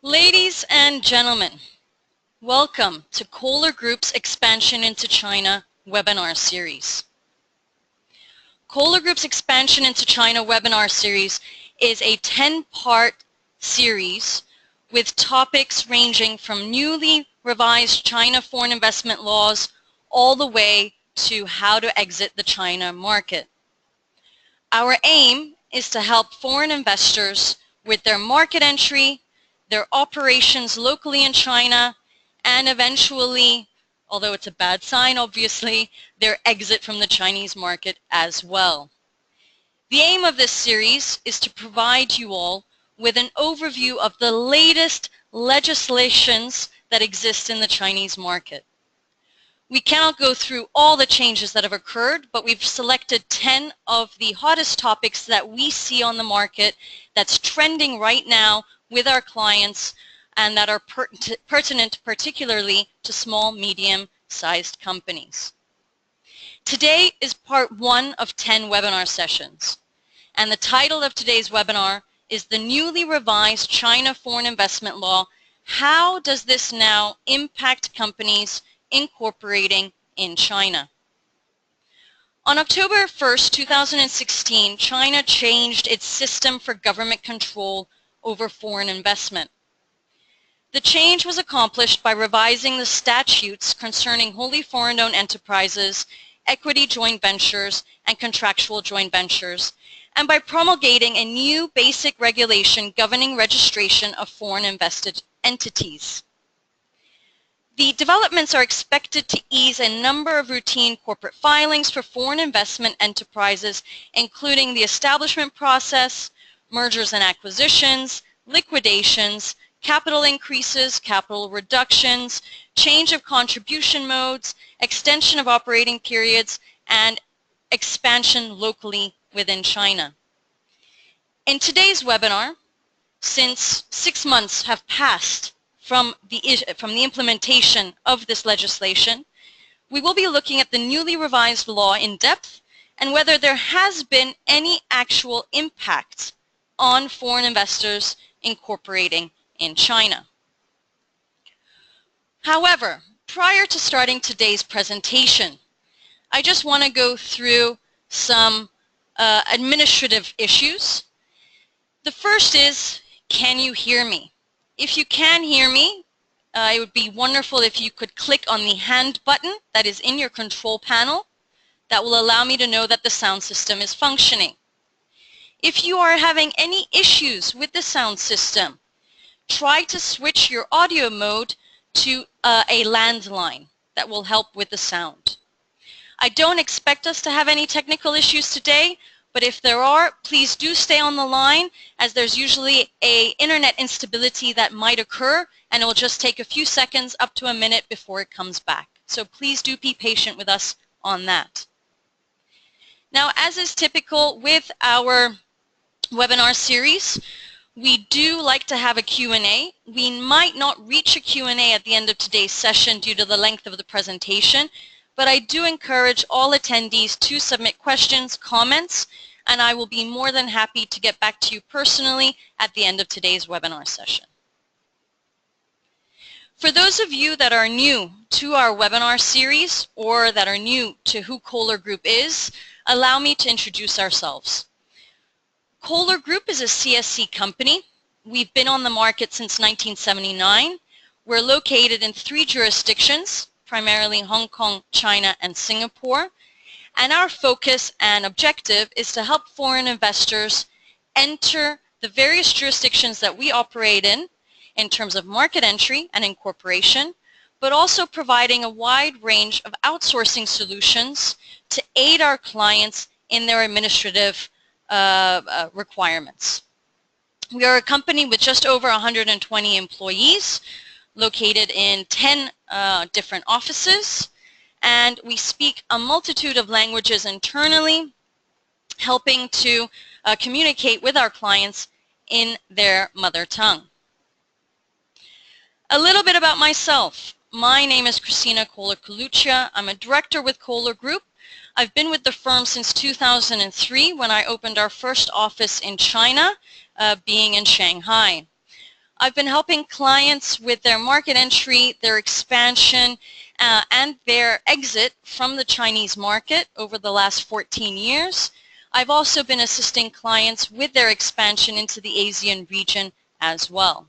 Ladies and gentlemen, welcome to Kohler Group's Expansion into China webinar series. Kohler Group's Expansion into China webinar series is a 10-part series with topics ranging from newly revised China foreign investment laws all the way to how to exit the China market. Our aim is to help foreign investors with their market entry, their operations locally in China, and eventually, although it's a bad sign obviously, their exit from the Chinese market as well. The aim of this series is to provide you all with an overview of the latest legislations that exist in the Chinese market. We cannot go through all the changes that have occurred, but we've selected 10 of the hottest topics that we see on the market that's trending right now with our clients and that are pertinent particularly to small, medium-sized companies. Today is part 1 of 10 webinar sessions, and the title of today's webinar is the newly revised China Foreign Investment Law. How does this now impact companies incorporating in China? On October 1st, 2016, China changed its system for government control over foreign investment. The change was accomplished by revising the statutes concerning wholly foreign-owned enterprises, equity joint ventures, and contractual joint ventures, and by promulgating a new basic regulation governing registration of foreign invested entities. The developments are expected to ease a number of routine corporate filings for foreign investment enterprises, including the establishment process, mergers and acquisitions, liquidations, capital increases, capital reductions, change of contribution modes, extension of operating periods, and expansion locally within China. In today's webinar, since 6 months have passed from the implementation of this legislation, we will be looking at the newly revised law in depth and whether there has been any actual impact on foreign investors incorporating in China. However, prior to starting today's presentation, I just want to go through some administrative issues. The first is, can you hear me? If you can hear me, it would be wonderful if you could click on the hand button that is in your control panel. That will allow me to know that the sound system is functioning. If you are having any issues with the sound system, try to switch your audio mode to a landline. That will help with the sound. I don't expect us to have any technical issues today, but if there are, please do stay on the line, as there's usually an internet instability that might occur, and it will just take a few seconds up to a minute before it comes back. So please do be patient with us on that. Now, as is typical with our webinar series, we do like to have a Q&A. We might not reach a Q&A at the end of today's session due to the length of the presentation, but I do encourage all attendees to submit questions, comments, and I will be more than happy to get back to you personally at the end of today's webinar session. For those of you that are new to our webinar series or that are new to who Kohler Group is, allow me to introduce ourselves. Kohler Group is a CSC company. We've been on the market since 1979. We're located in 3 jurisdictions, primarily Hong Kong, China, and Singapore. And our focus and objective is to help foreign investors enter the various jurisdictions that we operate in terms of market entry and incorporation, but also providing a wide range of outsourcing solutions to aid our clients in their administrative requirements. We are a company with just over 120 employees located in 10 different offices, and we speak a multitude of languages internally, helping to communicate with our clients in their mother tongue. A little bit about myself. My name is Christina Kohler-Coluccia. I'm a director with Kohler Group. I've been with the firm since 2003 when I opened our first office in China, being in Shanghai. I've been helping clients with their market entry, their expansion, and their exit from the Chinese market over the last 14 years. I've also been assisting clients with their expansion into the ASEAN region as well.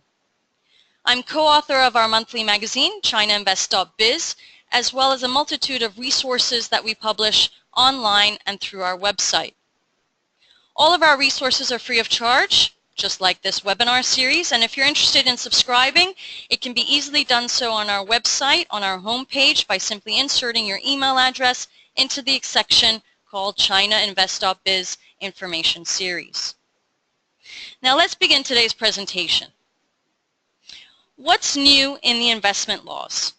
I'm co-author of our monthly magazine, ChinaInvest.biz, as well as a multitude of resources that we publish online and through our website. All of our resources are free of charge, just like this webinar series, and if you're interested in subscribing, it can be easily done so on our website, on our homepage, by simply inserting your email address into the section called ChinaInvest.biz Information Series. Now let's begin today's presentation. What's new in the investment laws?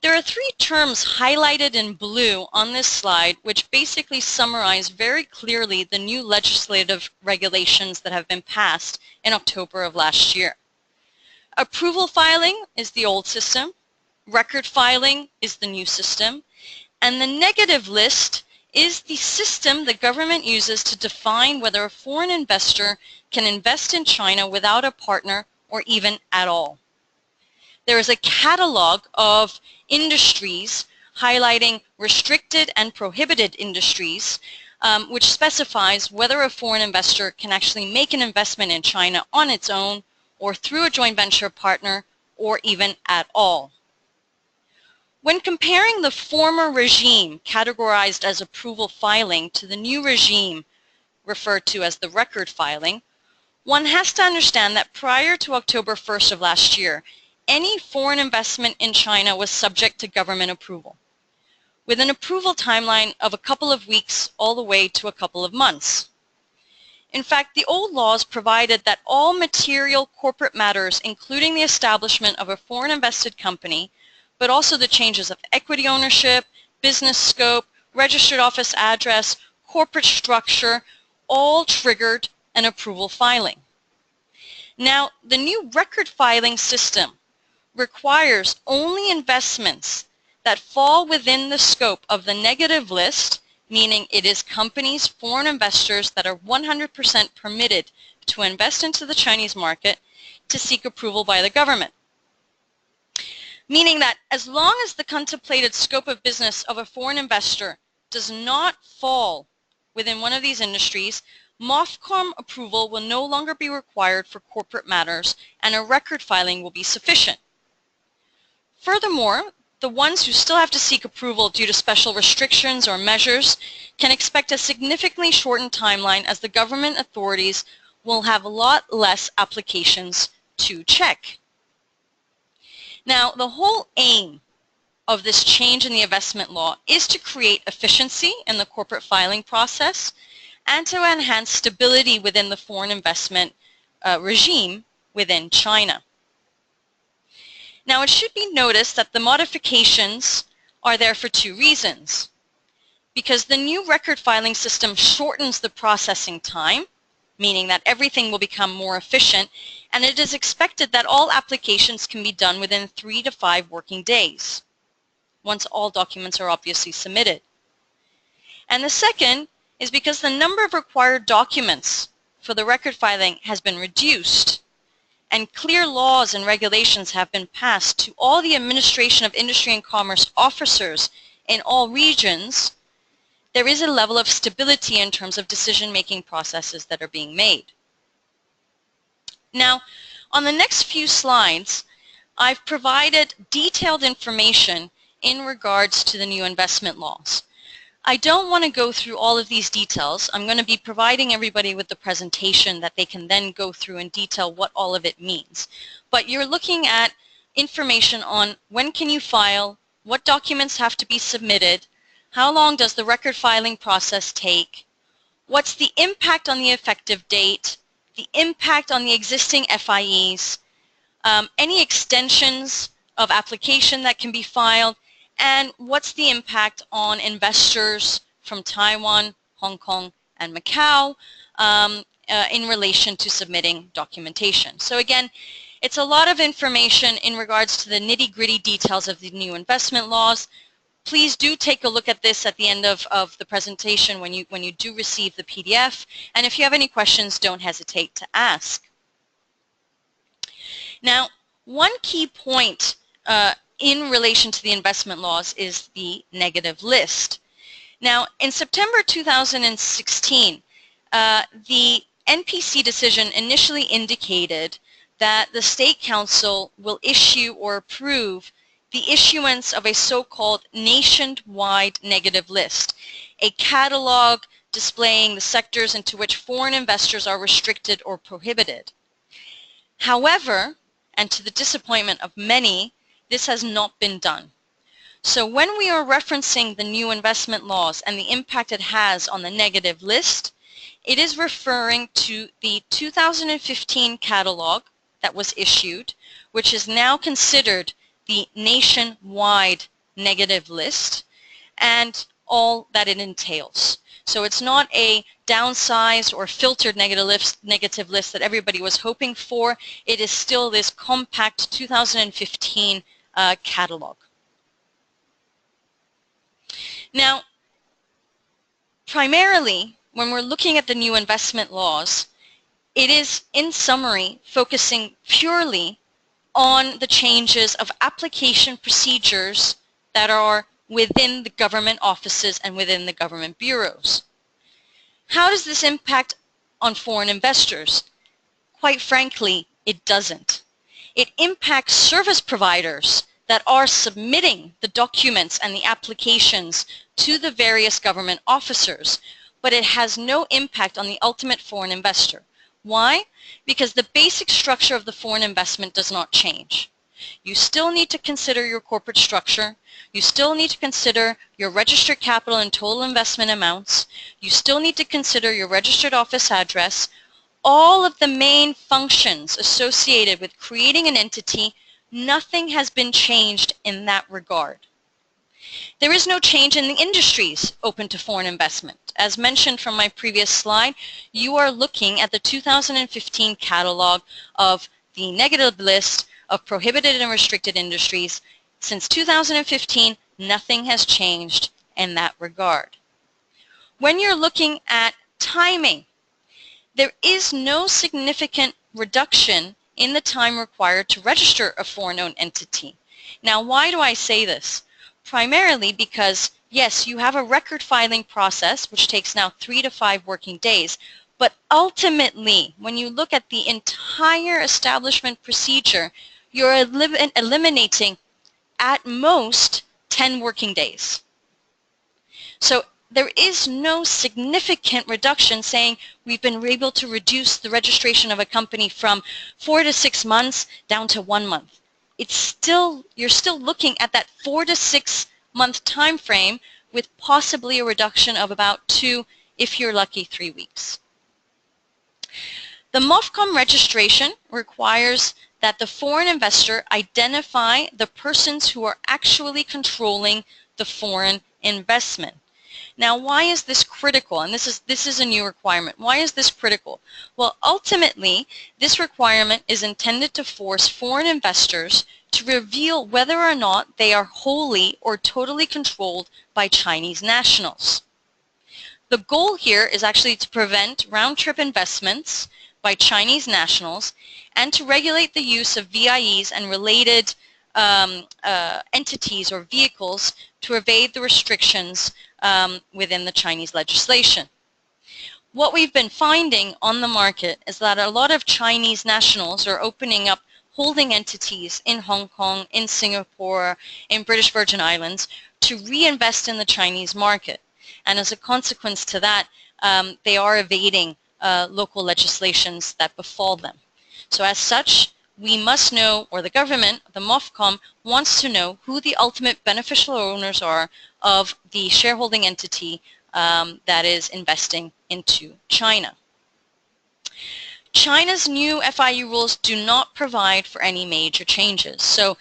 There are three terms highlighted in blue on this slide which basically summarize very clearly the new legislative regulations that have been passed in October of last year. Approval filing is the old system, record filing is the new system, and the negative list is the system the government uses to define whether a foreign investor can invest in China without a partner or even at all. There is a catalog of industries highlighting restricted and prohibited industries, which specifies whether a foreign investor can actually make an investment in China on its own or through a joint venture partner or even at all. When comparing the former regime categorized as approval filing to the new regime referred to as the record filing, one has to understand that prior to October 1st of last year, any foreign investment in China was subject to government approval, with an approval timeline of a couple of weeks all the way to a couple of months. In fact, the old laws provided that all material corporate matters, including the establishment of a foreign invested company, but also the changes of equity ownership, business scope, registered office address, corporate structure, all triggered an approval filing. Now, the new record filing system requires only investments that fall within the scope of the negative list, meaning it is companies, foreign investors that are 100% permitted to invest into the Chinese market, to seek approval by the government. Meaning that as long as the contemplated scope of business of a foreign investor does not fall within one of these industries, MOFCOM approval will no longer be required for corporate matters and a record filing will be sufficient. Furthermore, the ones who still have to seek approval due to special restrictions or measures can expect a significantly shortened timeline, as the government authorities will have a lot less applications to check. Now, the whole aim of this change in the investment law is to create efficiency in the corporate filing process and to enhance stability within the foreign investment regime within China. Now, it should be noticed that the modifications are there for two reasons. Because the new record filing system shortens the processing time, meaning that everything will become more efficient, and it is expected that all applications can be done within 3 to 5 working days, once all documents are obviously submitted. And the second is because the number of required documents for the record filing has been reduced, and clear laws and regulations have been passed to all the Administration of Industry and Commerce officers in all regions, there is a level of stability in terms of decision-making processes that are being made. Now, on the next few slides, I've provided detailed information in regards to the new investment laws. I don't want to go through all of these details. I'm going to be providing everybody with the presentation that they can then go through and detail what all of it means. But you're looking at information on when can you file, what documents have to be submitted, how long does the record filing process take, what's the impact on the effective date, the impact on the existing FIEs, any extensions of application that can be filed, and what's the impact on investors from Taiwan, Hong Kong, and Macau in relation to submitting documentation. So again, it's a lot of information in regards to the nitty-gritty details of the new investment laws. Please do take a look at this at the end of the presentation when you do receive the PDF. And if you have any questions, don't hesitate to ask. Now, one key point in relation to the investment laws is the negative list. Now, in September 2016, the NPC decision initially indicated that the State Council will issue or approve the issuance of a so-called nationwide negative list, a catalog displaying the sectors into which foreign investors are restricted or prohibited. However, and to the disappointment of many, this has not been done. So when we are referencing the new investment laws and the impact it has on the negative list, it is referring to the 2015 catalog that was issued, which is now considered the nationwide negative list, and all that it entails. So it's not a downsized or filtered negative list that everybody was hoping for. It is still this compact 2015 catalog. Now, primarily, when we're looking at the new investment laws, it is, in summary, focusing purely on the changes of application procedures that are within the government offices and within the government bureaus. How does this impact on foreign investors? Quite frankly, it doesn't. It impacts service providers that are submitting the documents and the applications to the various government officers, but it has no impact on the ultimate foreign investor. Why? Because the basic structure of the foreign investment does not change. You still need to consider your corporate structure. You still need to consider your registered capital and total investment amounts. You still need to consider your registered office address. All of the main functions associated with creating an entity, nothing has been changed in that regard. There is no change in the industries open to foreign investment. As mentioned from my previous slide, you are looking at the 2015 catalog of the negative list of prohibited and restricted industries. Since 2015, nothing has changed in that regard. When you're looking at timing, there is no significant reduction in the time required to register a foreign-owned entity. Now, why do I say this? Primarily because, yes, you have a record filing process, which takes now 3 to 5 working days, but ultimately, when you look at the entire establishment procedure, you're eliminating at most 10 working days. So there is no significant reduction saying we've been able to reduce the registration of a company from 4 to 6 months down to 1 month. It's still, you're still looking at that 4 to 6 month time frame with possibly a reduction of about 2, if you're lucky, 3 weeks. The MOFCOM registration requires that the foreign investor identify the persons who are actually controlling the foreign investment. Now, why is this critical? And this is a new requirement. Why is this critical? Well, ultimately, this requirement is intended to force foreign investors to reveal whether or not they are wholly or totally controlled by Chinese nationals. The goal here is actually to prevent round-trip investments by Chinese nationals and to regulate the use of FIEs and related entities or vehicles to evade the restrictions within the Chinese legislation. What we've been finding on the market is that a lot of Chinese nationals are opening up holding entities in Hong Kong, in Singapore, in British Virgin Islands to reinvest in the Chinese market. And as a consequence to that, they are evading local legislations that befall them. So as such, we must know, or the government, the MOFCOM, wants to know who the ultimate beneficial owners are of the shareholding entity that is investing into China. China's new FIE rules do not provide for any major changes. So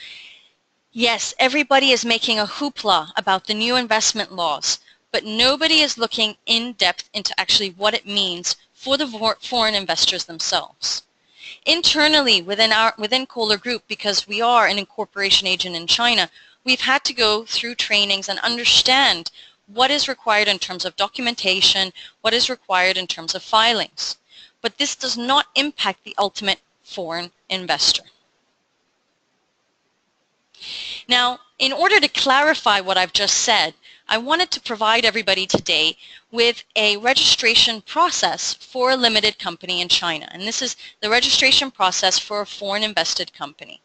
yes, everybody is making a hoopla about the new investment laws, but nobody is looking in depth into actually what it means for the foreign investors themselves. Internally within Kohler Group, because we are an incorporation agent in China, we've had to go through trainings and understand what is required in terms of documentation, what is required in terms of filings. But this does not impact the ultimate foreign investor. Now, in order to clarify what I've just said, I wanted to provide everybody today with a registration process for a limited company in China. And this is the registration process for a foreign invested company.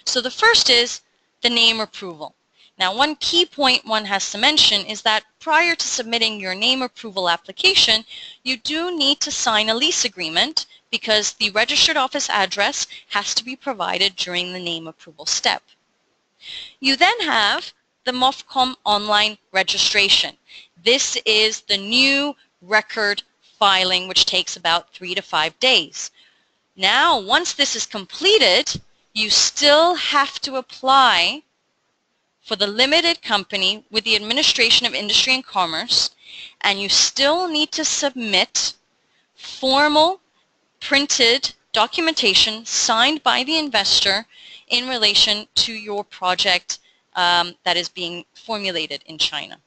So the first is the name approval. Now, one key point one has to mention is that prior to submitting your name approval application, you do need to sign a lease agreement because the registered office address has to be provided during the name approval step. You then have the MOFCOM online registration. This is the new record filing, which takes about 3 to 5 days. Now, once this is completed, you still have to apply for the limited company with the Administration of Industry and Commerce, and you still need to submit formal printed documentation signed by the investor in relation to your project that is being formulated in China.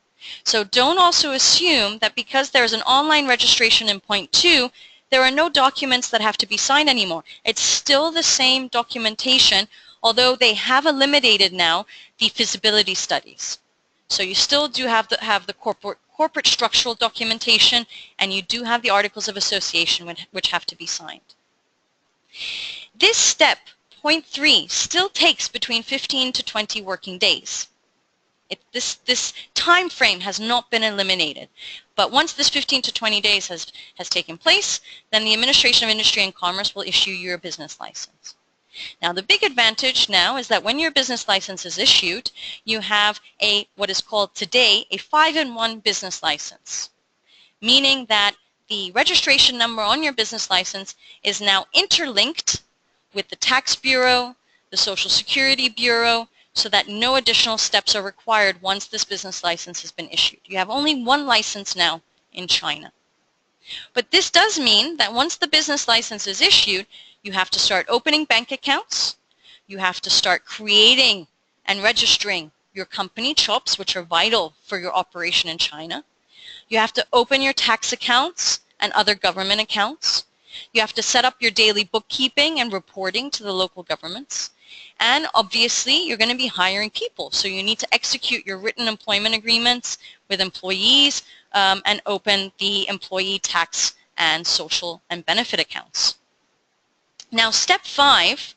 So don't also assume that because there's an online registration in point 2, there are no documents that have to be signed anymore. It's still the same documentation, although they have eliminated now the feasibility studies. So you still do have the corporate structural documentation, and you do have the articles of association which have to be signed. This step, point 3, still takes between 15 to 20 working days. This time frame has not been eliminated. But once this 15 to 20 days has taken place, then the Administration of Industry and Commerce will issue your business license. Now, the big advantage now is that when your business license is issued, you have what is called today a 5-in-1 business license, meaning that the registration number on your business license is now interlinked with the Tax Bureau, the Social Security Bureau, so that no additional steps are required once this business license has been issued. You have only one license now in China. But this does mean that once the business license is issued, you have to start opening bank accounts, you have to start creating and registering your company CHOPs, which are vital for your operation in China. You have to open your tax accounts and other government accounts. You have to set up your daily bookkeeping and reporting to the local governments. And obviously, you're going to be hiring people. So you need to execute your written employment agreements with employees and open the employee tax and social and benefit accounts. Now, step 5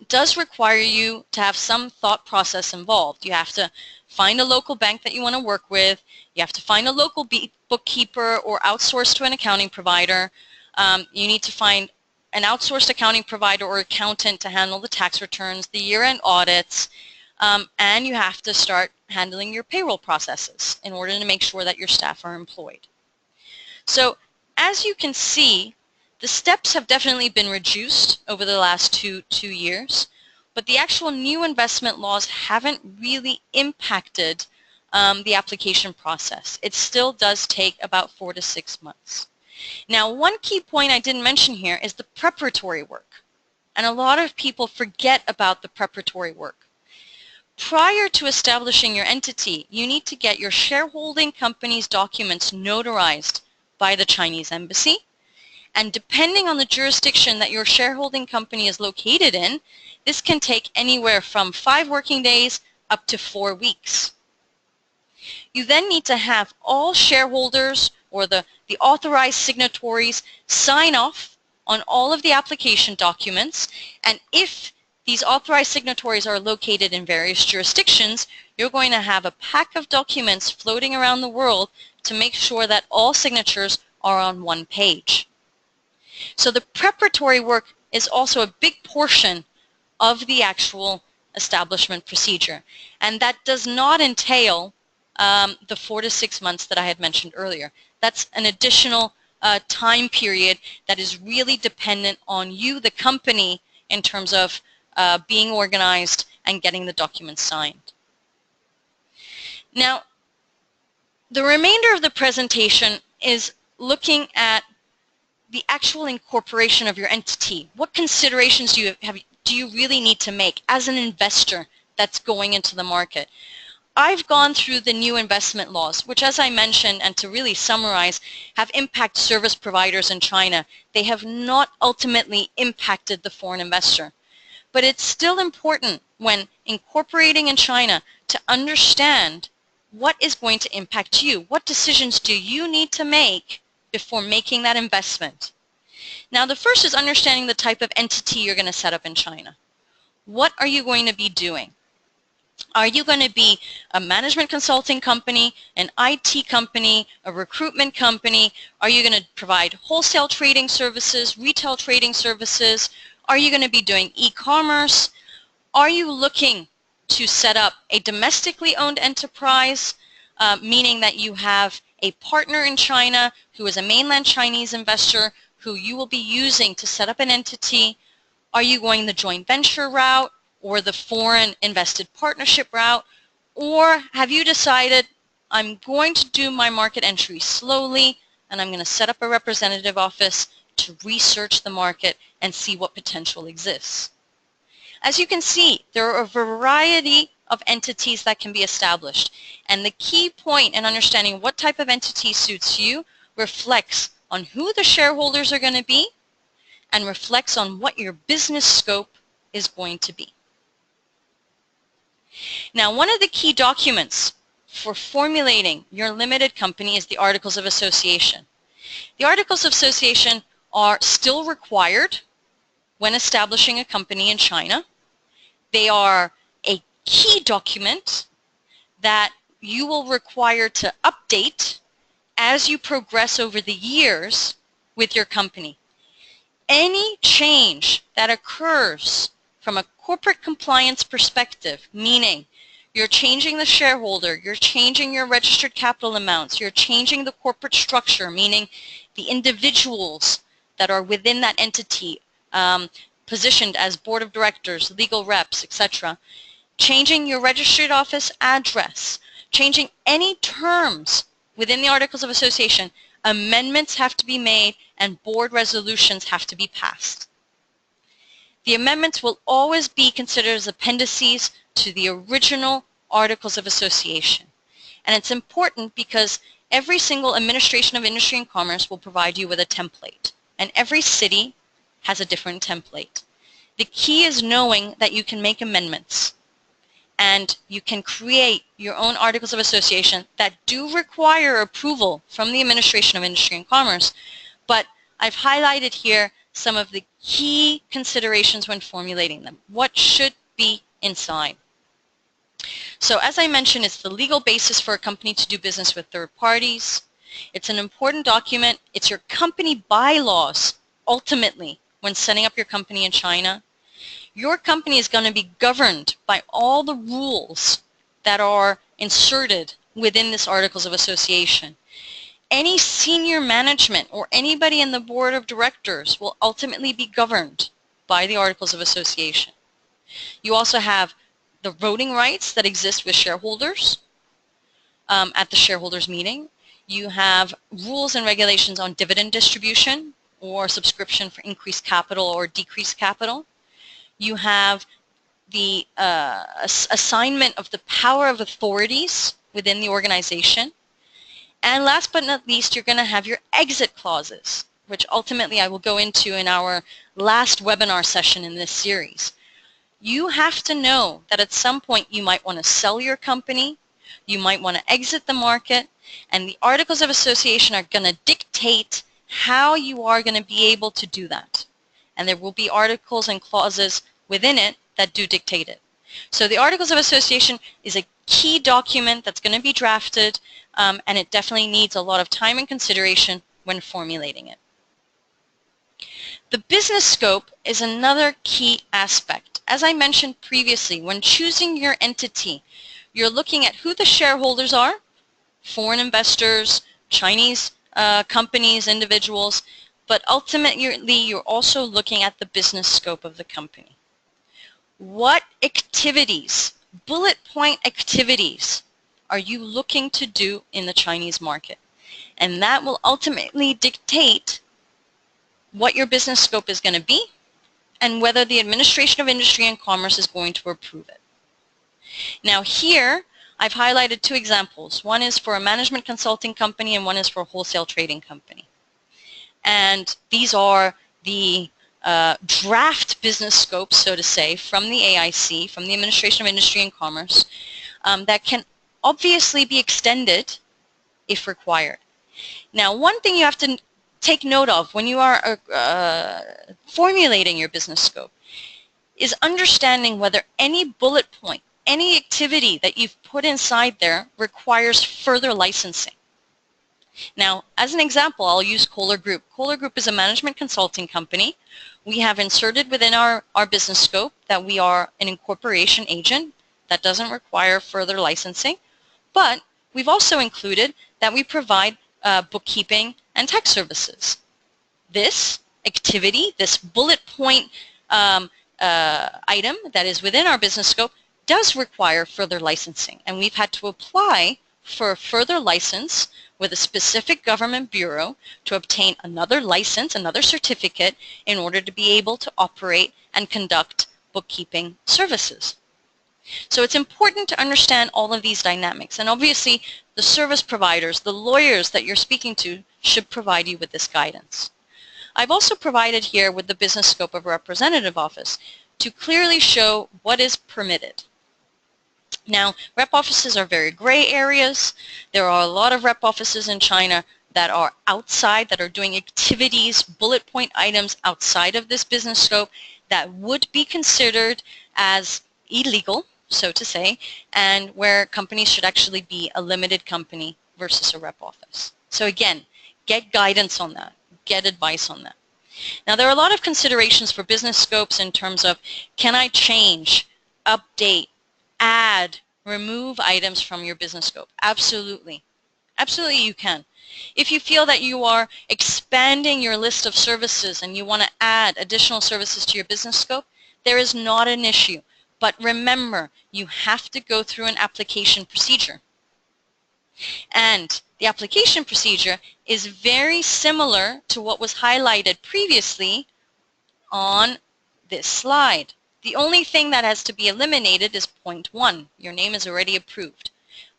does require you to have some thought process involved. You have to find a local bank that you want to work with. You have to find a local bookkeeper or outsource to an accounting provider. You need to find an outsourced accounting provider or accountant to handle the tax returns, the year-end audits, and you have to start handling your payroll processes in order to make sure that your staff are employed. So as you can see, the steps have definitely been reduced over the last two years, but the actual new investment laws haven't really impacted the application process. It still does take about 4 to 6 months. Now, one key point I didn't mention here is the preparatory work. And a lot of people forget about the preparatory work. Prior to establishing your entity, you need to get your shareholding company's documents notarized by the Chinese embassy. And depending on the jurisdiction that your shareholding company is located in, this can take anywhere from 5 working days up to 4 weeks. You then need to have all shareholders or the authorized signatories sign off on all of the application documents, and if these authorized signatories are located in various jurisdictions, you're going to have a pack of documents floating around the world to make sure that all signatures are on one page. So the preparatory work is also a big portion of the actual establishment procedure, and that does not entail the 4 to 6 months that I had mentioned earlier. That's an additional time period that is really dependent on you, the company, in terms of being organized and getting the documents signed. Now, the remainder of the presentation is looking at the actual incorporation of your entity. What considerations do you really need to make as an investor that's going into the market? I've gone through the new investment laws, which, as I mentioned, and to really summarize, have impacted service providers in China. They have not ultimately impacted the foreign investor. but it's still important when incorporating in China to understand what is going to impact you. What decisions do you need to make before making that investment? Now, the first is understanding the type of entity you're going to set up in China. What are you going to be doing? Are you going to be a management consulting company, an IT company, a recruitment company? Are you going to provide wholesale trading services, retail trading services? Are you going to be doing e-commerce? Are you looking to set up a domestically owned enterprise, meaning that you have a partner in China who is a mainland Chinese investor who you will be using to set up an entity? Are you going the joint venture route or the foreign invested partnership route? Or have you decided, I'm going to do my market entry slowly and I'm going to set up a representative office to research the market and see what potential exists? As you can see, there are a variety of entities that can be established, and the key point in understanding what type of entity suits you reflects on who the shareholders are going to be and reflects on what your business scope is going to be. Now, one of the key documents for formulating your limited company is the Articles of Association. The Articles of Association are still required when establishing a company in China. They are a key document that you will require to update as you progress over the years with your company. Any change that occurs from a corporate compliance perspective, meaning you're changing the shareholder, you're changing your registered capital amounts, you're changing the corporate structure, meaning the individuals that are within that entity, positioned as board of directors, legal reps, etc., changing your registered office address, changing any terms within the Articles of Association, amendments have to be made and board resolutions have to be passed. The amendments will always be considered as appendices to the original Articles of Association. And it's important because every single Administration of Industry and Commerce will provide you with a template, and every city has a different template. The key is knowing that you can make amendments and you can create your own Articles of Association that do require approval from the Administration of Industry and Commerce, but I've highlighted here some of the key considerations when formulating them. What should be inside? So as I mentioned, it's the legal basis for a company to do business with third parties. It's an important document. It's your company bylaws, ultimately, when setting up your company in China. Your company is going to be governed by all the rules that are inserted within this Articles of Association. Any senior management or anybody in the board of directors will ultimately be governed by the Articles of Association. You also have the voting rights that exist with shareholders at the shareholders meeting. You have rules and regulations on dividend distribution or subscription for increased capital or decreased capital. You have the assignment of the power of authorities within the organization. And last but not least, you're going to have your exit clauses, which ultimately I will go into in our last webinar session in this series. You have to know that at some point you might want to sell your company, you might want to exit the market, and the Articles of Association are going to dictate how you are going to be able to do that. And there will be articles and clauses within it that do dictate it. So the Articles of Association is a key document that's going to be drafted, and it definitely needs a lot of time and consideration when formulating it. The business scope is another key aspect. As I mentioned previously, when choosing your entity, you're looking at who the shareholders are, foreign investors, Chinese companies, individuals, but ultimately you're also looking at the business scope of the company. What activities, bullet point activities, are you looking to do in the Chinese market? And that will ultimately dictate what your business scope is going to be and whether the Administration of Industry and Commerce is going to approve it. Now here, I've highlighted two examples. One is for a management consulting company and one is for a wholesale trading company. And these are the draft business scope, so to say, from the AIC, from the Administration of Industry and Commerce, that can obviously be extended if required. Now, one thing you have to take note of when you are formulating your business scope is understanding whether any bullet point, any activity that you've put inside there requires further licensing. Now, as an example, I'll use Kohler Group. Kohler Group is a management consulting company. We have inserted within our business scope that we are an incorporation agent. That doesn't require further licensing. But we've also included that we provide bookkeeping and tax services. This activity, this bullet point item that is within our business scope does require further licensing. And we've had to apply for a further license with a specific government bureau to obtain another license, another certificate, in order to be able to operate and conduct bookkeeping services. So it's important to understand all of these dynamics. And obviously, the service providers, the lawyers that you're speaking to, should provide you with this guidance. I've also provided here with the business scope of a representative office to clearly show what is permitted. Now, rep offices are very gray areas. There are a lot of rep offices in China that are outside, that are doing activities, bullet point items outside of this business scope that would be considered as illegal, so to say, and where companies should actually be a limited company versus a rep office. So again, get guidance on that, get advice on that. Now, there are a lot of considerations for business scopes in terms of, can I change, update, add, remove items from your business scope? Absolutely. Absolutely you can. If you feel that you are expanding your list of services and you want to add additional services to your business scope, there is not an issue. But remember, you have to go through an application procedure. And the application procedure is very similar to what was highlighted previously on this slide. The only thing that has to be eliminated is point 1. Your name is already approved.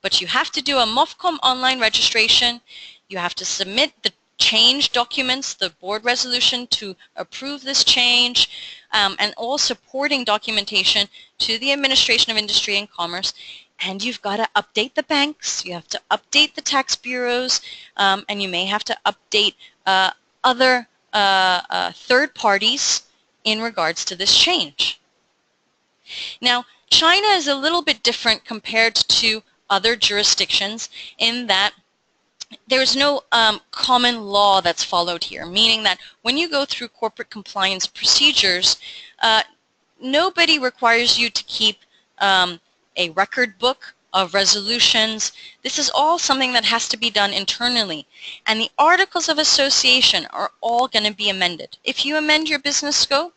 But you have to do a MOFCOM online registration. You have to submit the change documents, the board resolution to approve this change, and all supporting documentation to the Administration of Industry and Commerce. And you've got to update the banks, you have to update the tax bureaus, and you may have to update other third parties in regards to this change. Now, China is a little bit different compared to other jurisdictions in that there's no common law that's followed here, meaning that when you go through corporate compliance procedures, nobody requires you to keep a record book of resolutions. This is all something that has to be done internally. And the Articles of Association are all going to be amended. If you amend your business scope,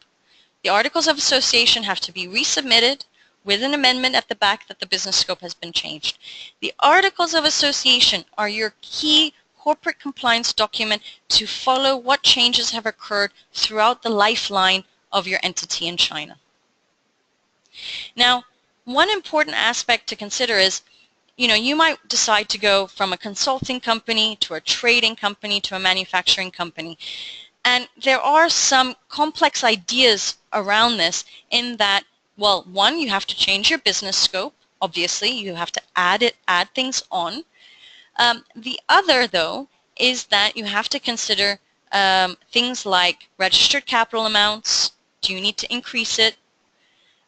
the Articles of Association have to be resubmitted with an amendment at the back that the business scope has been changed. The Articles of Association are your key corporate compliance document to follow what changes have occurred throughout the lifeline of your entity in China. Now, one important aspect to consider is, you might decide to go from a consulting company to a trading company to a manufacturing company. And there are some complex ideas around this in that, well, one, you have to change your business scope. Obviously, you have to add things on. The other, though, is that you have to consider things like registered capital amounts. Do you need to increase it?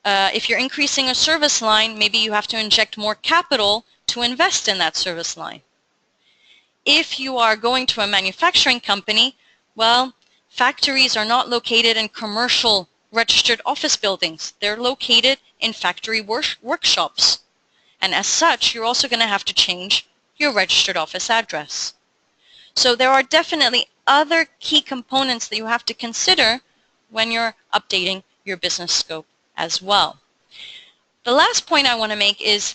If you're increasing a service line, maybe you have to inject more capital to invest in that service line. If you are going to a manufacturing company, well, factories are not located in commercial registered office buildings. They're located in factory workshops. And as such, you're also going to have to change your registered office address. So there are definitely other key components that you have to consider when you're updating your business scope as well. The last point I want to make is,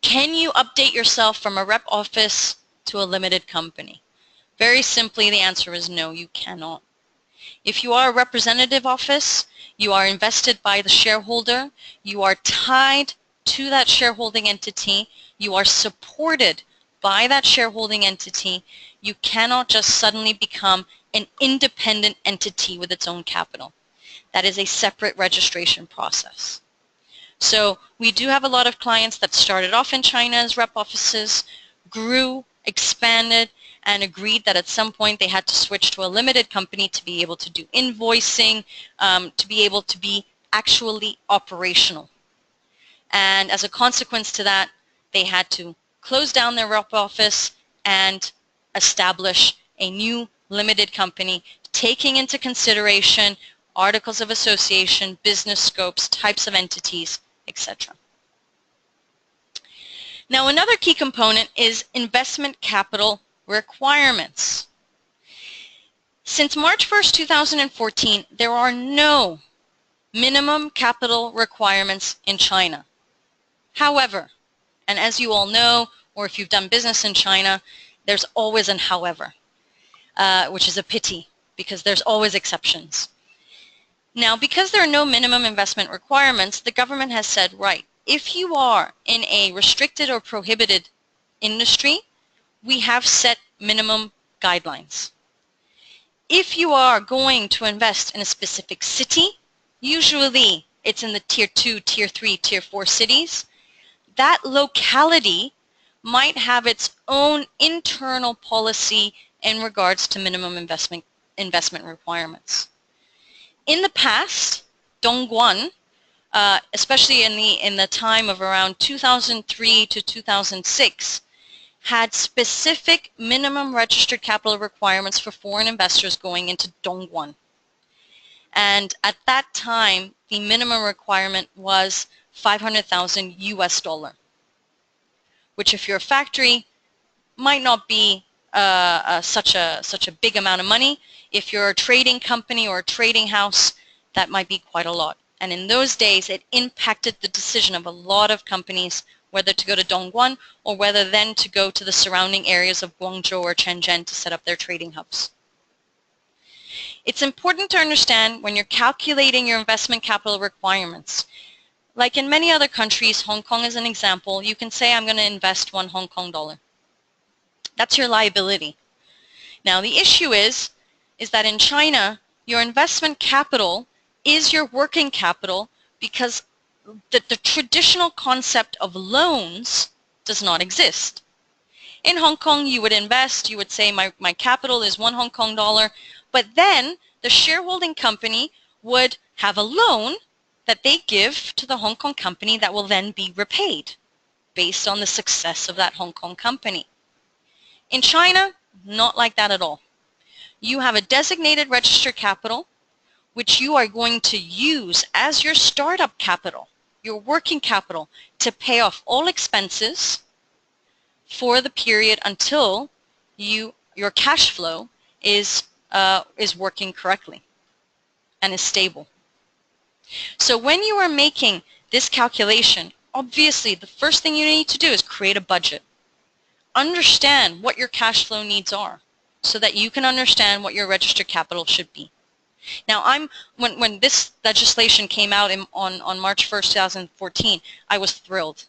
can you update yourself from a rep office to a limited company? Very simply, the answer is no, you cannot. If you are a representative office, you are invested by the shareholder, you are tied to that shareholding entity, you are supported by that shareholding entity, you cannot just suddenly become an independent entity with its own capital. That is a separate registration process. So we do have a lot of clients that started off in China as rep offices, grew, expanded, and agreed that at some point they had to switch to a limited company to be able to do invoicing, to be able to be actually operational. And as a consequence to that, they had to close down their rep office and establish a new limited company, taking into consideration articles of association, business scopes, types of entities, etc. Now, another key component is investment capital requirements. Since March 1st, 2014, there are no minimum capital requirements in China. However, and as you all know, or if you've done business in China, there's always an however, which is a pity because there's always exceptions. Now, because there are no minimum investment requirements, the government has said, right, if you are in a restricted or prohibited industry, we have set minimum guidelines. If you are going to invest in a specific city, usually it's in the tier 2, tier 3, tier 4 cities, that locality might have its own internal policy in regards to minimum investment requirements. In the past, Dongguan, especially in the time of around 2003 to 2006, had specific minimum registered capital requirements for foreign investors going into Dongguan. And at that time, the minimum requirement was $500,000 US, which if you're a factory might not be such a big amount of money. If you're a trading company or a trading house, that might be quite a lot. And in those days, it impacted the decision of a lot of companies whether to go to Dongguan or whether then to go to the surrounding areas of Guangzhou or Shenzhen to set up their trading hubs. It's important to understand when you're calculating your investment capital requirements. Like in many other countries, Hong Kong is an example, you can say I'm going to invest $1 Hong Kong. That's your liability. Now the issue is that in China, your investment capital is your working capital because the traditional concept of loans does not exist. In Hong Kong, you would invest, you would say my capital is $1 Hong Kong, but then the shareholding company would have a loan that they give to the Hong Kong company that will then be repaid based on the success of that Hong Kong company. In China, not like that at all. You have a designated registered capital which you are going to use as your startup capital, your working capital, to pay off all expenses for the period until your cash flow is working correctly and is stable. So when you are making this calculation, obviously the first thing you need to do is create a budget. Understand what your cash flow needs are so that you can understand what your registered capital should be. Now, when this legislation came out on March 1st, 2014, I was thrilled,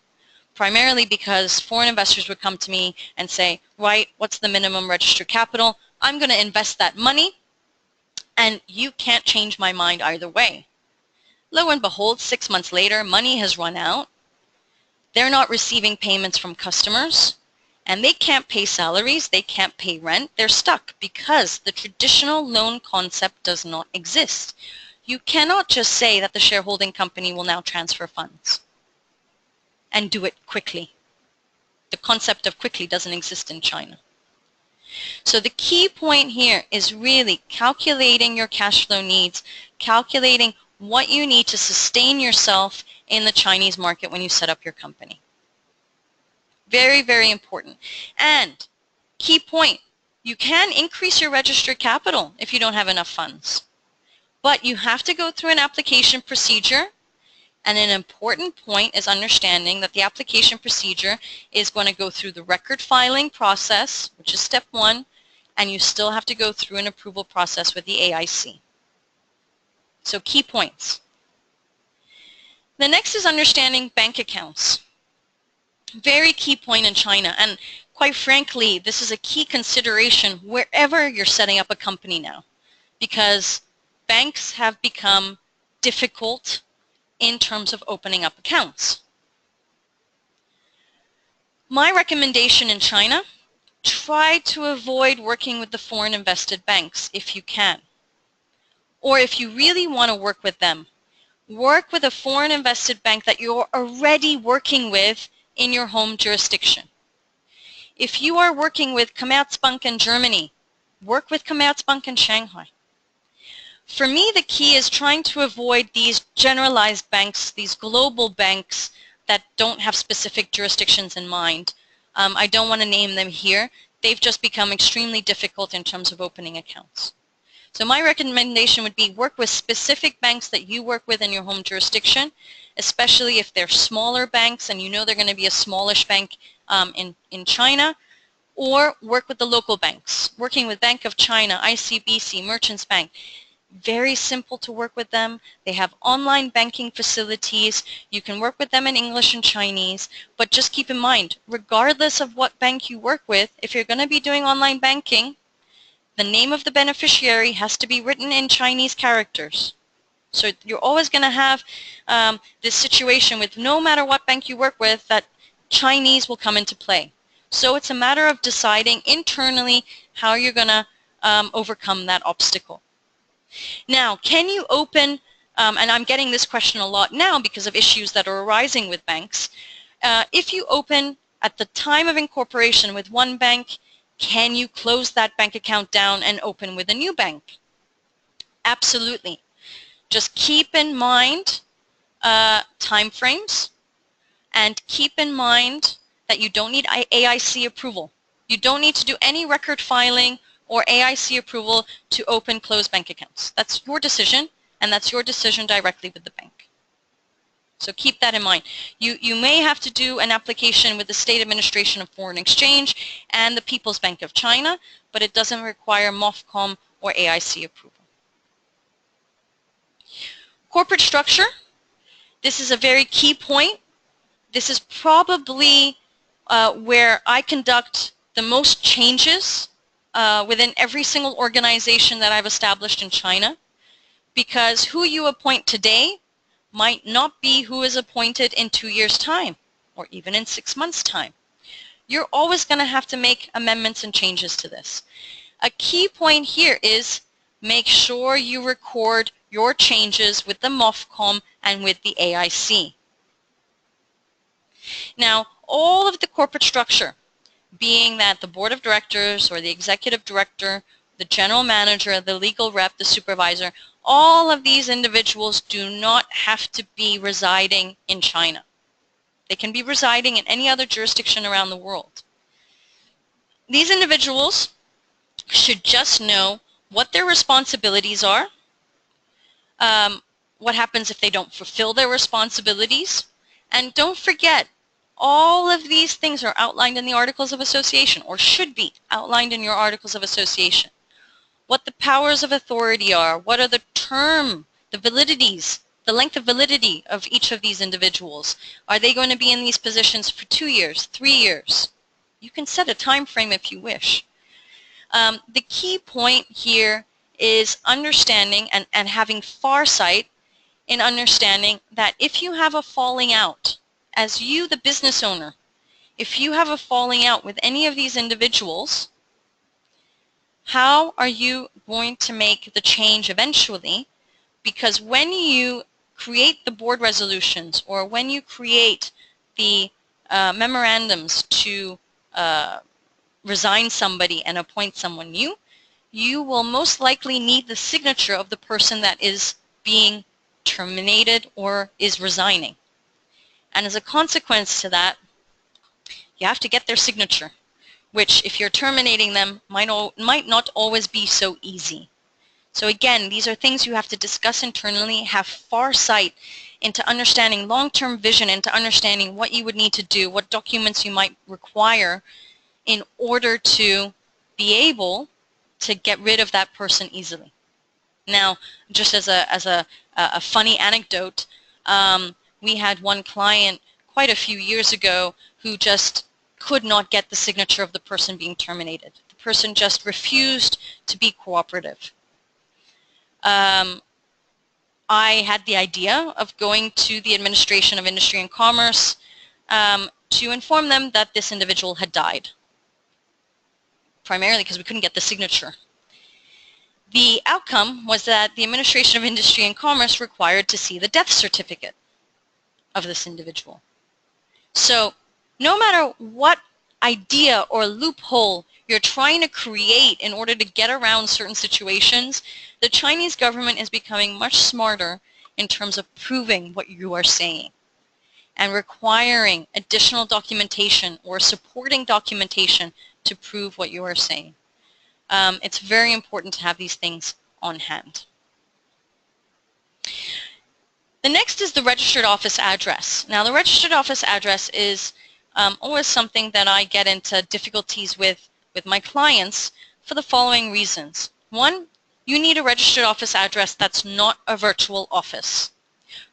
primarily because foreign investors would come to me and say, right, what's the minimum registered capital? I'm going to invest that money, and you can't change my mind either way. Lo and behold, 6 months later, money has run out. They're not receiving payments from customers, and they can't pay salaries, they can't pay rent. They're stuck because the traditional loan concept does not exist. You cannot just say that the shareholding company will now transfer funds and do it quickly. The concept of quickly doesn't exist in China. So the key point here is really calculating your cash flow needs, calculating what you need to sustain yourself in the Chinese market when you set up your company. Very, very important. And key point, you can increase your registered capital if you don't have enough funds. But you have to go through an application procedure. And an important point is understanding that the application procedure is going to go through the record filing process, which is step 1, and you still have to go through an approval process with the AIC. So key points. The next is understanding bank accounts. Very key point in China, and Quite frankly, this is a key consideration wherever you're setting up a company now, because banks have become difficult in terms of opening up accounts. My recommendation in China, try to avoid working with the foreign invested banks if you can. Or if you really want to work with them, work with a foreign invested bank that you're already working with in your home jurisdiction. If you are working with Commerzbank in Germany, work with Commerzbank in Shanghai. For me, the key is trying to avoid these generalized banks, these global banks that don't have specific jurisdictions in mind. I don't want to name them here. They've just become extremely difficult in terms of opening accounts. So my recommendation would be work with specific banks that you work with in your home jurisdiction, especially if they're smaller banks and you know they're going to be a smallish bank in China, or work with the local banks. Working with Bank of China, ICBC, Merchants Bank. Very simple to work with them. They have online banking facilities. You can work with them in English and Chinese, but just keep in mind, regardless of what bank you work with, if you're going to be doing online banking, the name of the beneficiary has to be written in Chinese characters. So you're always going to have this situation with no matter what bank you work with that Chinese will come into play. So it's a matter of deciding internally how you're going to overcome that obstacle. Now, can you open, and I'm getting this question a lot now because of issues that are arising with banks, if you open at the time of incorporation with one bank, can you close that bank account down and open with a new bank? Absolutely. Just keep in mind time frames, and keep in mind that you don't need AIC approval. You don't need to do any record filing or AIC approval to open closed bank accounts. That's your decision, and that's your decision directly with the bank. So keep that in mind. You may have to do an application with the State Administration of Foreign Exchange and the People's Bank of China, but it doesn't require MOFCOM or AIC approval. Corporate structure. This is a very key point. This is probably where I conduct the most changes within every single organization that I've established in China, because who you appoint today might not be who is appointed in 2 years' time or even in 6 months' time. You're always going to have to make amendments and changes to this. A key point here is make sure you record your changes with the MOFCOM and with the AIC. Now, all of the corporate structure, being that the board of directors or the executive director, the general manager, the legal rep, the supervisor, all of these individuals do not have to be residing in China. They can be residing in any other jurisdiction around the world. These individuals should just know what their responsibilities are, what happens if they don't fulfill their responsibilities, and don't forget, all of these things are outlined in the Articles of Association, or should be outlined in your Articles of Association. What the powers of authority are, what are the term, the validities, the length of validity of each of these individuals. Are they going to be in these positions for 2 years, 3 years? You can set a time frame if you wish. The key point here is understanding and having foresight in understanding that if you have a falling out, as you, the business owner, if you have a falling out with any of these individuals, how are you going to make the change eventually? Because when you create the board resolutions or when you create the memorandums to resign somebody and appoint someone new, you will most likely need the signature of the person that is being terminated or is resigning. And as a consequence to that, you have to get their signature, which if you're terminating them might not always be so easy. So again, these are things you have to discuss internally, have foresight into understanding long-term vision, into understanding what you would need to do, what documents you might require in order to be able to get rid of that person easily. Now, just as a funny anecdote, we had one client quite a few years ago who just could not get the signature of the person being terminated. The person just refused to be cooperative. I had the idea of going to the Administration of Industry and Commerce to inform them that this individual had died, primarily because we couldn't get the signature. The outcome was that the Administration of Industry and Commerce required to see the death certificate of this individual. So no matter what idea or loophole you're trying to create in order to get around certain situations, the Chinese government is becoming much smarter in terms of proving what you are saying and requiring additional documentation or supporting documentation to prove what you are saying. It's very important to have these things on hand. The next is the registered office address. Now, the registered office address is always something that I get into difficulties with my clients for the following reasons. One, you need a registered office address that's not a virtual office.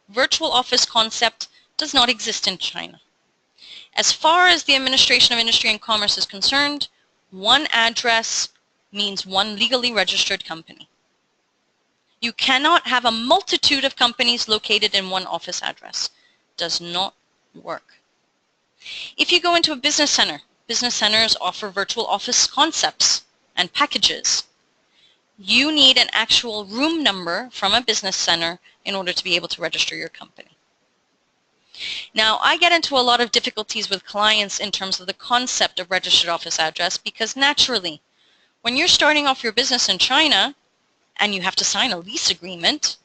Virtual office concept does not exist in China. As far as the Administration of Industry and Commerce is concerned, one address means one legally registered company. You cannot have a multitude of companies located in one office address. Does not work. If you go into a business center, business centers offer virtual office concepts and packages. You need an actual room number from a business center in order to be able to register your company. Now, I get into a lot of difficulties with clients in terms of the concept of registered office address because naturally, when you're starting off your business in China and you have to sign a lease agreement,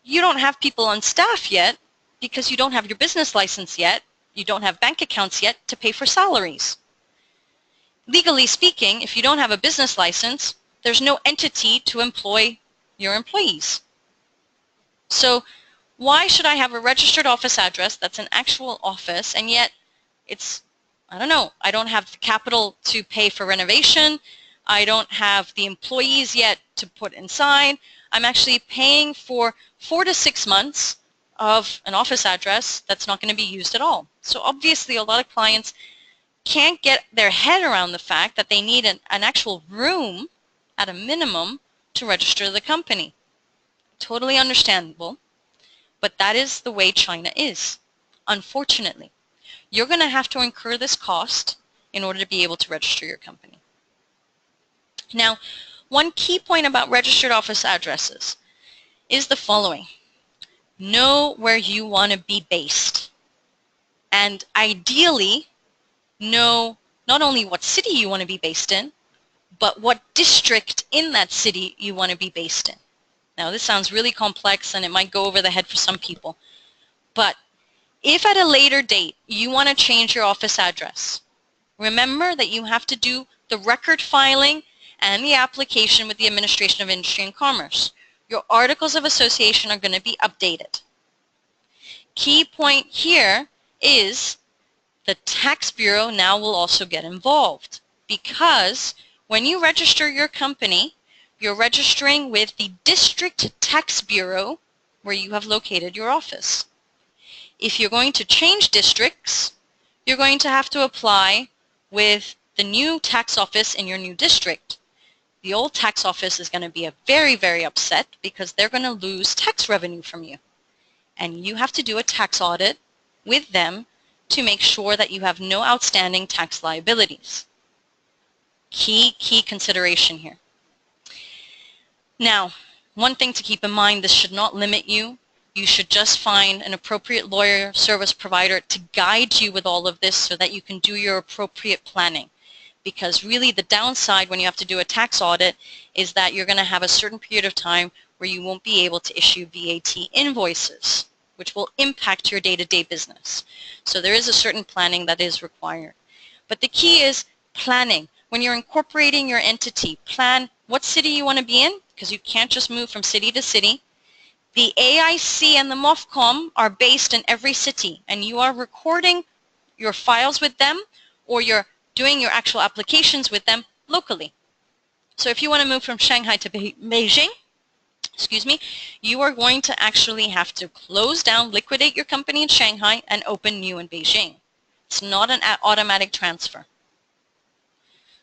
you don't have people on staff yet because you don't have your business license yet, you don't have bank accounts yet to pay for salaries. Legally speaking, if you don't have a business license, there's no entity to employ your employees. So why should I have a registered office address that's an actual office and yet it's, I don't know, I don't have the capital to pay for renovation, I don't have the employees yet to put inside, I'm actually paying for 4 to 6 months of an office address that's not going to be used at all. So obviously a lot of clients can't get their head around the fact that they need an actual room at a minimum to register the company. Totally understandable, but that is the way China is, unfortunately. You're going to have to incur this cost in order to be able to register your company. Now, one key point about registered office addresses is the following. Know where you want to be based. And ideally, know not only what city you want to be based in, but what district in that city you want to be based in. Now, this sounds really complex and it might go over the head for some people. But if at a later date you want to change your office address, remember that you have to do the record filing and the application with the Administration of Industry and Commerce. Your articles of association are going to be updated. Key point here is the tax bureau now will also get involved because when you register your company, you're registering with the district tax bureau where you have located your office. If you're going to change districts, you're going to have to apply with the new tax office in your new district. The old tax office is going to be very, very upset because they're going to lose tax revenue from you. And you have to do a tax audit with them to make sure that you have no outstanding tax liabilities. Key consideration here. Now, one thing to keep in mind, this should not limit you. You should just find an appropriate lawyer service provider to guide you with all of this so that you can do your appropriate planning. Because really the downside when you have to do a tax audit is that you're going to have a certain period of time where you won't be able to issue VAT invoices, which will impact your day-to-day business. So there is a certain planning that is required. But the key is planning. When you're incorporating your entity, plan what city you want to be in, because you can't just move from city to city. The AIC and the MOFCOM are based in every city, and you are recording your files with them or you're doing your actual applications with them locally. So if you want to move from Shanghai to Beijing, you are going to actually have to close down, liquidate your company in Shanghai and open new in Beijing. It's not an automatic transfer.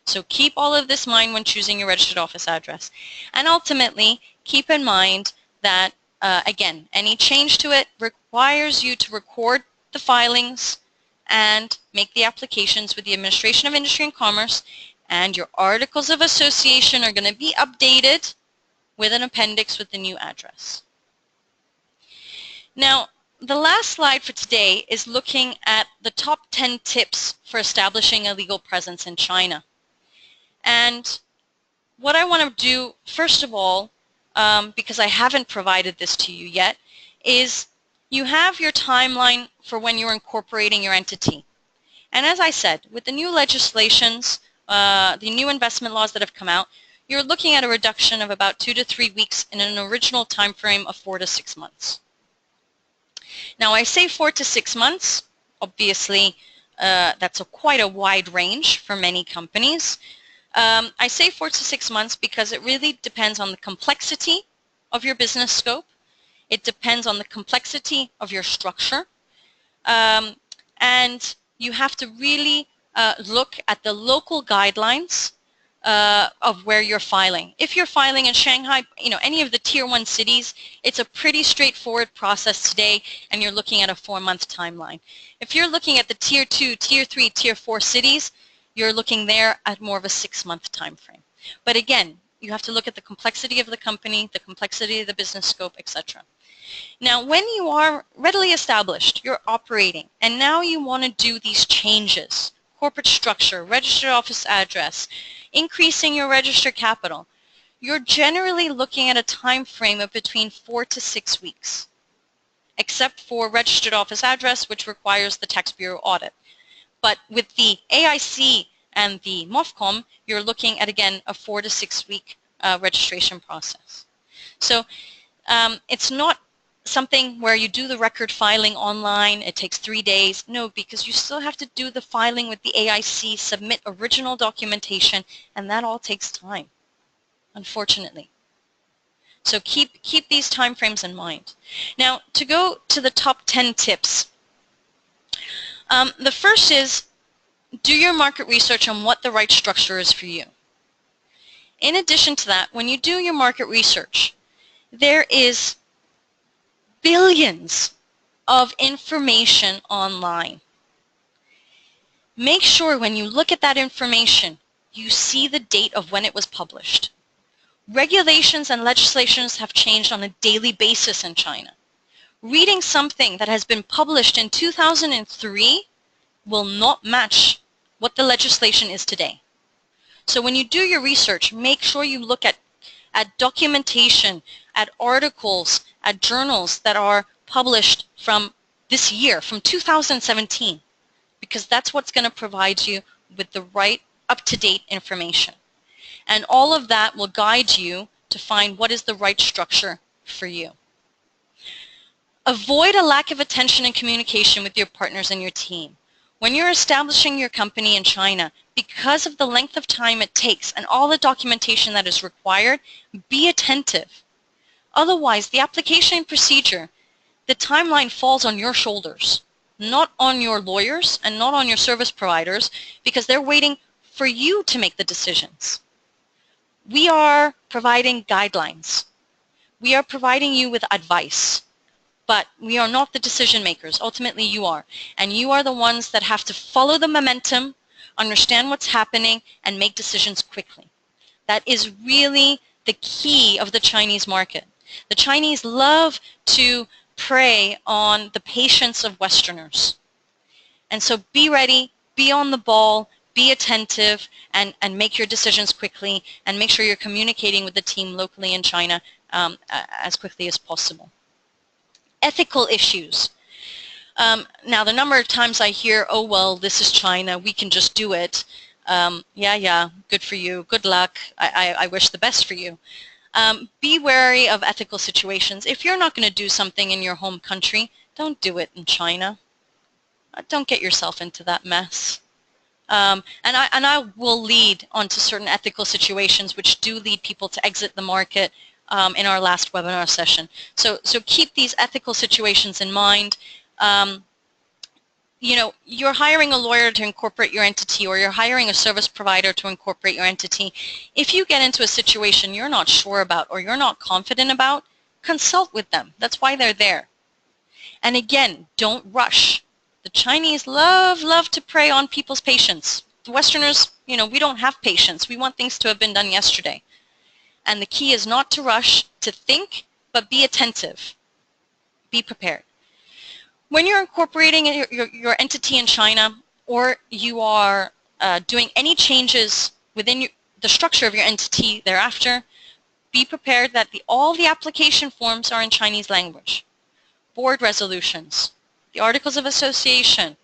So keep all of this in mind when choosing your registered office address. And ultimately, keep in mind that, again, any change to it requires you to record the filings and make the applications with the Administration of Industry and Commerce, and your articles of association are going to be updated with an appendix with the new address. Now, the last slide for today is looking at the top 10 tips for establishing a legal presence in China. And what I want to do, first of all, because I haven't provided this to you yet, is you have your timeline for when you're incorporating your entity. And as I said, with the new legislations, the new investment laws that have come out, you're looking at a reduction of about 2 to 3 weeks in an original time frame of 4 to 6 months. Now, I say 4 to 6 months. Obviously, that's quite a wide range for many companies. I say 4 to 6 months because it really depends on the complexity of your business scope. It depends on the complexity of your structure. And you have to really look at the local guidelines of where you're filing. If you're filing in Shanghai, any of the tier 1 cities, it's a pretty straightforward process today, and you're looking at a 4-month timeline. If you're looking at the tier 2, tier 3, tier 4 cities, you're looking there at more of a 6-month time frame. But again, you have to look at the complexity of the company, the complexity of the business scope, etc. Now, when you are readily established, you're operating, and now you want to do these changes, corporate structure, registered office address, increasing your registered capital, you're generally looking at a time frame of between 4 to 6 weeks, except for registered office address, which requires the tax bureau audit. But with the AIC and the MOFCOM, you're looking at, again, a 4 to 6 week registration process. So it's not something where you do the record filing online, it takes 3 days. No, because you still have to do the filing with the AIC, submit original documentation, and that all takes time, unfortunately. So keep these time frames in mind. Now, to go to the top 10 tips. The first is, do your market research on what the right structure is for you. In addition to that, when you do your market research, there is billions of information online. Make sure when you look at that information, you see the date of when it was published. Regulations and legislations have changed on a daily basis in China. Reading something that has been published in 2003 will not match what the legislation is today. So when you do your research, make sure you look at documentation, at articles, at journals that are published from this year, from 2017, because that's what's going to provide you with the right up-to-date information. And all of that will guide you to find what is the right structure for you. Avoid a lack of attention and communication with your partners and your team. When you're establishing your company in China, because of the length of time it takes and all the documentation that is required, be attentive. Otherwise, the application procedure, the timeline falls on your shoulders, not on your lawyers and not on your service providers, because they're waiting for you to make the decisions. We are providing guidelines. We are providing you with advice. But we are not the decision makers. Ultimately, you are. And you are the ones that have to follow the momentum, understand what's happening, and make decisions quickly. That is really the key of the Chinese market. The Chinese love to prey on the patience of Westerners. And so be ready, be on the ball, be attentive, and make your decisions quickly, and make sure you're communicating with the team locally in China as quickly as possible. Ethical issues. Now, the number of times I hear, oh, well, this is China, we can just do it. Yeah, good for you, good luck, I wish the best for you. Be wary of ethical situations. If you're not going to do something in your home country, don't do it in China. Don't get yourself into that mess. And I will lead onto certain ethical situations which do lead people to exit the market in our last webinar session. So keep these ethical situations in mind. you're hiring a lawyer to incorporate your entity, or you're hiring a service provider to incorporate your entity. If you get into a situation you're not sure about or you're not confident about, consult with them. That's why they're there. And again, don't rush. The Chinese love to prey on people's patience. The Westerners, we don't have patience. We want things to have been done yesterday. And the key is not to rush, to think, but be attentive. Be prepared. When you're incorporating your entity in China, or you are doing any changes within the structure of your entity thereafter, be prepared that all the application forms are in Chinese language. Board resolutions, the articles of association,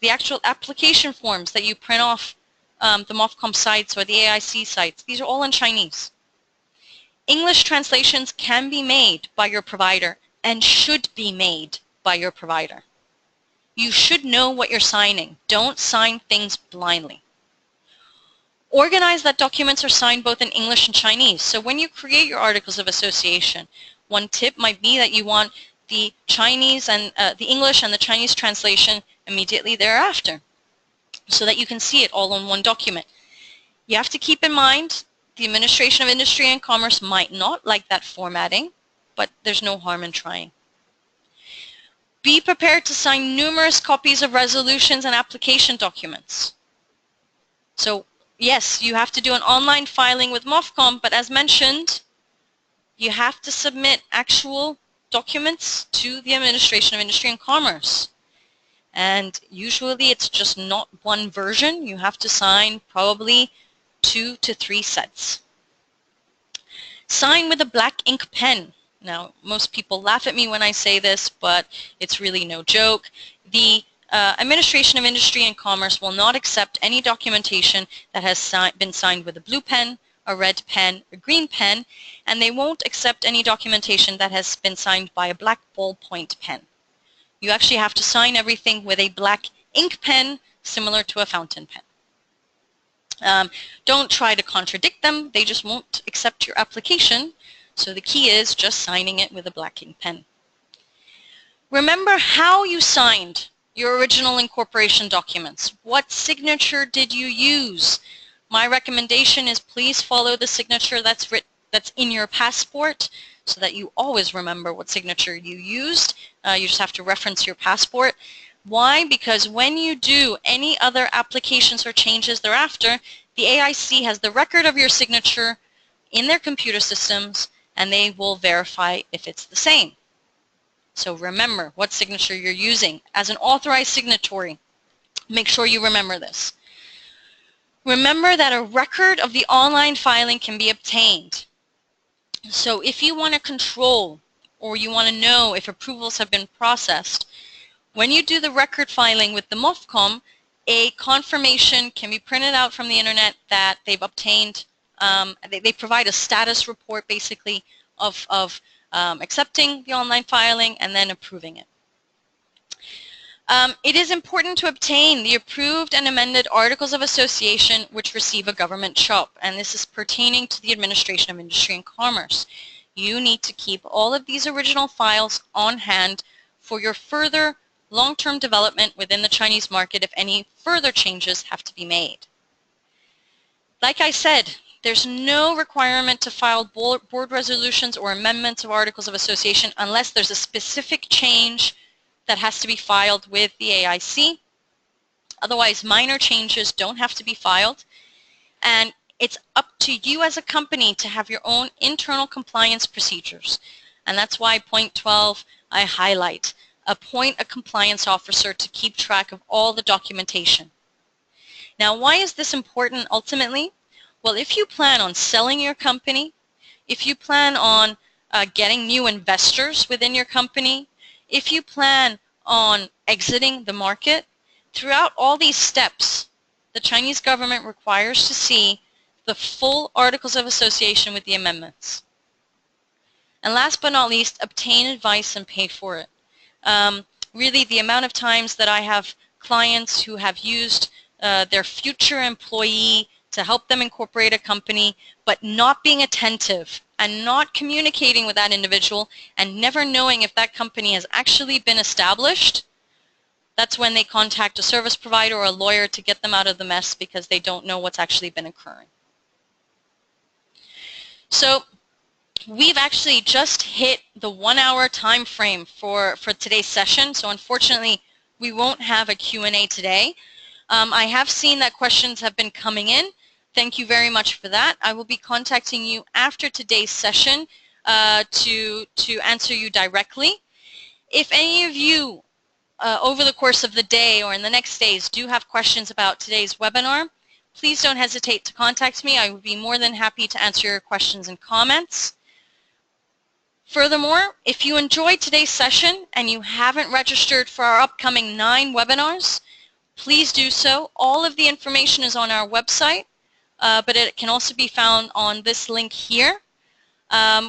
the actual application forms that you print off the MOFCOM sites or the AIC sites, these are all in Chinese. English translations can be made by your provider and should be made by your provider. You should know what you're signing. Don't sign things blindly. Organize that documents are signed both in English and Chinese. So when you create your articles of association, one tip might be that you want the Chinese and the English and the Chinese translation immediately thereafter, so that you can see it all in one document. You have to keep in mind the Administration of Industry and Commerce might not like that formatting, but there's no harm in trying. Be prepared to sign numerous copies of resolutions and application documents. So yes, you have to do an online filing with MOFCOM, but as mentioned, you have to submit actual documents to the Administration of Industry and Commerce. And usually it's just not one version. You have to sign probably 2 to 3 sets. Sign with a black ink pen. Now, most people laugh at me when I say this, but it's really no joke. The Administration of Industry and Commerce will not accept any documentation that has been signed with a blue pen, a red pen, a green pen, and they won't accept any documentation that has been signed by a black ballpoint pen. You actually have to sign everything with a black ink pen similar to a fountain pen. Don't try to contradict them. They just won't accept your application. So the key is just signing it with a black ink pen. Remember how you signed your original incorporation documents. What signature did you use? My recommendation is please follow the signature that's in your passport, so that you always remember what signature you used. You just have to reference your passport. Why? Because when you do any other applications or changes thereafter, the AIC has the record of your signature in their computer systems, and they will verify if it's the same. So remember what signature you're using. As an authorized signatory, make sure you remember this. Remember that a record of the online filing can be obtained. So if you want to control or you want to know if approvals have been processed, when you do the record filing with the MOFCOM, a confirmation can be printed out from the internet that they've obtained. They provide a status report basically of accepting the online filing and then approving it. It is important to obtain the approved and amended Articles of Association which receive a government CHOP, and this is pertaining to the Administration of Industry and Commerce. You need to keep all of these original files on hand for your further long-term development within the Chinese market if any further changes have to be made. Like I said, there's no requirement to file board resolutions or amendments of Articles of Association unless there's a specific change that has to be filed with the AIC. Otherwise, minor changes don't have to be filed. And it's up to you as a company to have your own internal compliance procedures. And that's why point 12 I highlight. Appoint a compliance officer to keep track of all the documentation. Now, why is this important ultimately? Well, if you plan on selling your company, if you plan on getting new investors within your company, if you plan on exiting the market, throughout all these steps, the Chinese government requires to see the full Articles of Association with the amendments. And last but not least, obtain advice and pay for it. Really, the amount of times that I have clients who have used their future employee to help them incorporate a company, but not being attentive and not communicating with that individual and never knowing if that company has actually been established, That's when they contact a service provider or a lawyer to get them out of the mess because they don't know what's actually been occurring. So we've actually just hit the 1 hour time frame for today's session. So unfortunately, we won't have a Q&A today. I have seen that questions have been coming in. Thank you very much for that. I will be contacting you after today's session to answer you directly. If any of you over the course of the day or in the next days do have questions about today's webinar, please don't hesitate to contact me. I would be more than happy to answer your questions and comments. Furthermore, if you enjoyed today's session and you haven't registered for our upcoming 9 webinars, please do so. All of the information is on our website, but it can also be found on this link here.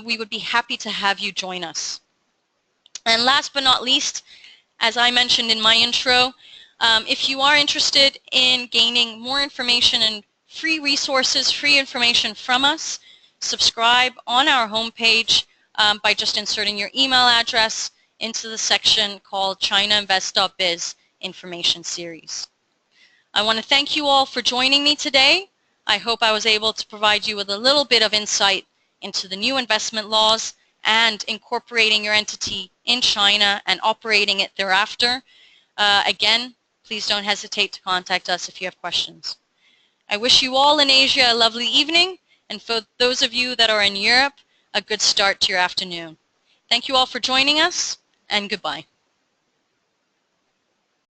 We would be happy to have you join us. And last but not least, as I mentioned in my intro, if you are interested in gaining more information and free resources, free information from us, subscribe on our homepage by just inserting your email address into the section called ChinaInvest.biz Information Series. I want to thank you all for joining me today. I hope I was able to provide you with a little bit of insight into the new investment laws and incorporating your entity in China and operating it thereafter. Again, please don't hesitate to contact us if you have questions. I wish you all in Asia a lovely evening, and for those of you that are in Europe, a good start to your afternoon. Thank you all for joining us, and goodbye.